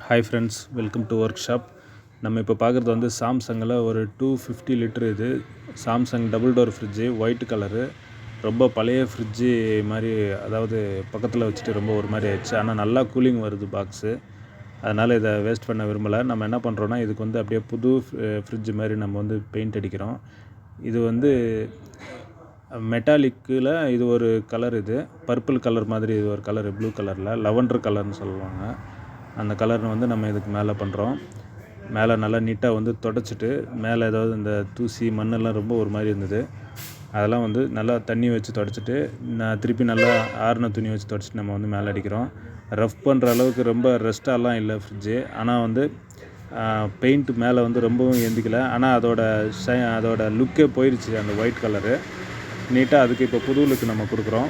Hi friends, welcome to work shop. நம்ம இப்போ பார்க்குறது வந்து சாம்சங்கில் ஒரு 250 லிட்டர் இது Samsung double door fridge, white colour. ரொம்ப பழைய ஃப்ரிட்ஜு மாதிரி, அதாவது பக்கத்தில் வச்சுட்டு ரொம்ப ஒரு மாதிரி ஆயிடுச்சு. ஆனால் நல்லா கூலிங் வருது பாக்ஸு. அதனால் இதை வேஸ்ட் பண்ண விரும்பலை. நம்ம என்ன பண்ணுறோன்னா, இதுக்கு வந்து அப்படியே புது ஃப்ரிட்ஜு மாதிரி நம்ம வந்து பெயிண்ட் அடிக்கிறோம். இது வந்து மெட்டாலிக்கில் இது ஒரு கலர், இது பர்பிள் கலர் மாதிரி இது ஒரு கலரு, ப்ளூ கலரில் லெவண்டர் கலர்னு சொல்லுவாங்க. அந்த கலர் வந்து நம்ம இதுக்கு மேலே பண்ணுறோம். மேலே நல்லா நீட்டாக வந்து தொடச்சிட்டு, மேலே ஏதாவது இந்த தூசி மண்ணெல்லாம் ரொம்ப ஒரு மாதிரி இருந்தது, அதெல்லாம் வந்து நல்லா தண்ணி வச்சு தொடச்சிட்டு, திருப்பி நல்லா ஆறுன துணி வச்சு தொடச்சிட்டு நம்ம வந்து மேலே அடிக்கிறோம். ரஃப் பண்ணுற அளவுக்கு ரொம்ப ரெஸ்ட்டாலாம் இல்லை ஃப்ரிட்ஜு. ஆனால் வந்து பெயிண்ட் மேலே வந்து ரொம்பவும் எந்திக்கலை. ஆனால் அதோட லுக்கே போயிடுச்சு, அந்த ஒயிட் கலரு. நீட்டாக அதுக்கு இப்போ புது லுக்கு நம்ம கொடுக்குறோம்.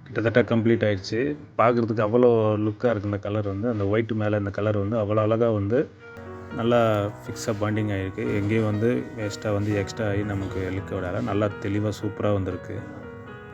கிட்டத்தட்ட கம்ப்ளீட் ஆயிடுச்சு. பார்க்குறதுக்கு அவ்வளோ லுக்காக இருக்குது. இந்த கலர் வந்து அந்த ஒயிட் மேலே இந்த கலர் வந்து அவ்வளோ அழகாக வந்து நல்லா ஃபிக்ஸாக பாண்டிங் ஆகிருக்கு. எங்கேயும் வந்து வேஸ்ட்டாக வந்து எக்ஸ்ட்ரா ஆகி நமக்கு லுக் விடாத நல்லா தெளிவாக சூப்பராக வந்திருக்கு.